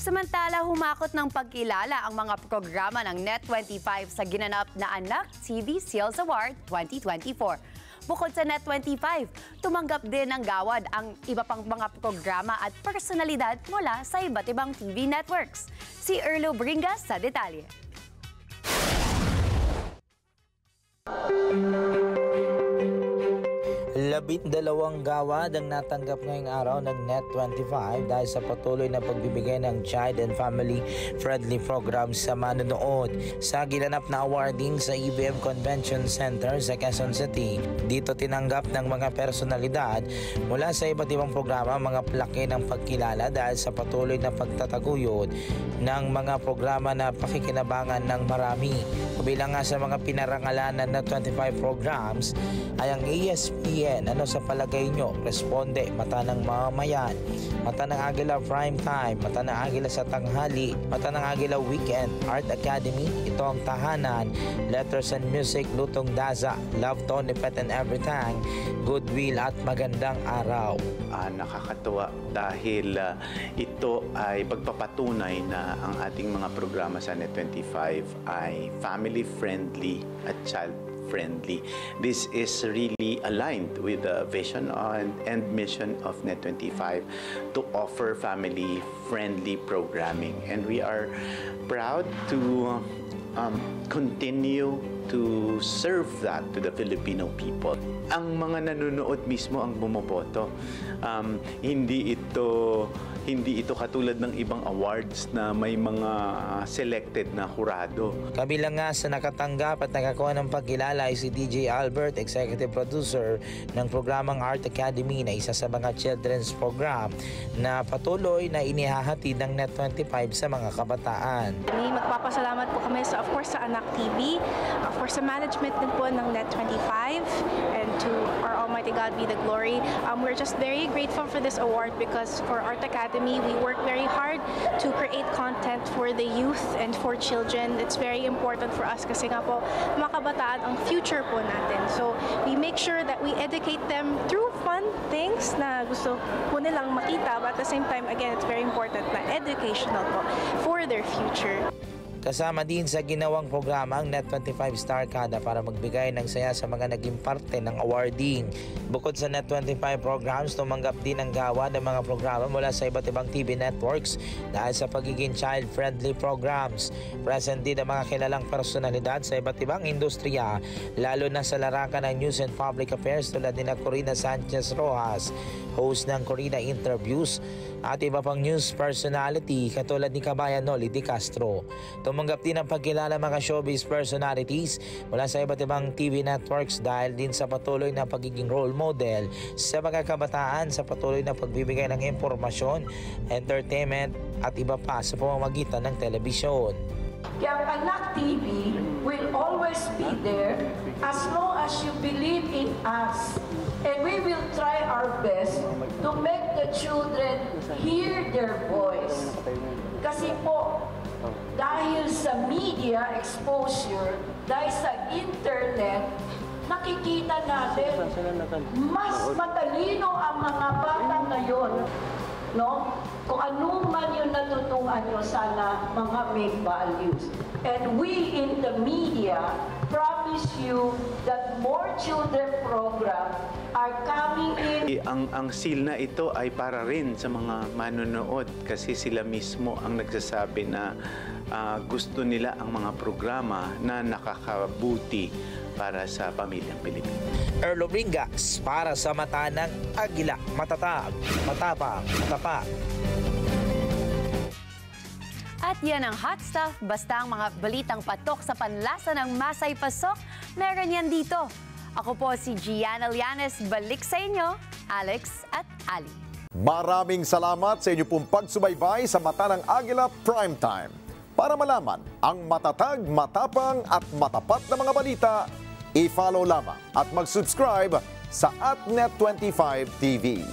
Samantala, humakot ng pagkilala ang mga programa ng Net25 sa ginanap na Anak TV Seals Award 2024. Bukod sa Net25, tumanggap din ng Gawad ang iba pang mga programa at personalidad mula sa iba't ibang TV networks. Si Erlo Bringas sa detalye. Labindalawang gawad ang natanggap ngayong araw ng Net25 dahil sa patuloy na pagbibigay ng child and family-friendly programs sa manonood. Sa ginanap na awarding sa EBM Convention Center sa Quezon City, dito tinanggap ng mga personalidad mula sa iba't ibang programa mga plaque ng pagkilala dahil sa patuloy na pagtataguyod ng mga programa na pakikinabangan ng marami. Kabilang nga sa mga pinarangalan ng Net25 programs ay ang ESPN. Ano sa palagay nyo? Responde, Mata ng Mamamayan, Mata ng Agila Prime Time, Mata ng Agila sa Tanghali, Mata ng Agila Weekend, Art Academy, Ito ang Tahanan, Letters and Music, Lutong Daza, Love Tone, Pet and Everything, Goodwill at Magandang Araw. Nakakatuwa dahil ito ay pagpapatunay na ang ating mga programa sa Net25 ay family-friendly at child-friendly. This is really aligned with the vision and mission of Net25 to offer family-friendly programming. And we are proud to continue to serve that to the Filipino people. Ang mga nanonood mismo ang bumoboto. Hindi ito katulad ng ibang awards na may mga selected na hurado. Kabilang nga sa nakatanggap at nakakuha ng pagkilala ay si DJ Albert, Executive Producer ng programang Art Academy na isa sa mga children's program na patuloy na inihahatid ng Net25 sa mga kabataan. Magpapasalamat po kami of course sa Anak TV, of course sa management din po ng Net25, and to our Almighty God be the glory. We're just very grateful for this award because for Art Academy, we work very hard to create content for the youth and for children. It's very important for us kasi nga po mga kabataan ang future po natin. So we make sure that we educate them through fun things na gusto po nilang makita, but at the same time, again, it's very important na educational po for their future. Kasama din sa ginawang programa ang Net25 Star Kada para magbigay ng saya sa mga naging parte ng awarding. Bukod sa Net25 programs, tumanggap din ng Gawad ang mga programa mula sa iba't ibang TV networks dahil sa pagiging child-friendly programs. Present din ang mga kilalang personalidad sa iba't ibang industriya, lalo na sa larangan ng news and public affairs tulad ni Corina Sanchez Rojas, host ng Corina Interviews, at iba pang news personality katulad ni Kabayan Noli Di Castro. Tumanggap din ang pagkilala mga showbiz personalities mula sa iba't ibang TV networks dahil din sa patuloy na pagiging role model sa mga kabataan sa patuloy na pagbibigay ng impormasyon, entertainment at iba pa sa pamamagitan ng telebisyon. Kaya ang Anak TV will always be there as long as you believe in us. And we will try our best to make the children hear their voice. Kasi po, dahil sa media exposure, dahil sa internet, nakikita natin mas matalino ang mga bata ngayon. No? Kung ano man yung natutunan nyo, sana mga may values. And we in the media promise you that more children program are coming in. Ang seal na ito ay para rin sa mga manonood kasi sila mismo ang nagsasabi na gusto nila ang mga programa na nakakabuti para sa pamilyang Pilipino. Erlo Bringas para sa Mata ng Agila, matatag, matapang, matapat. At yan ang hot stuff, basta ang mga balitang patok sa panlasa ng Masay Pasok, meron yan dito. Ako po si Gianna Lianes, balik sa inyo, Alex at Ali. Maraming salamat sa inyo pong pagsubaybay sa Mata ng Agila Primetime. Para malaman ang matatag, matapang at matapat na mga balita, i-follow lamang at mag-subscribe sa @Net25 TV.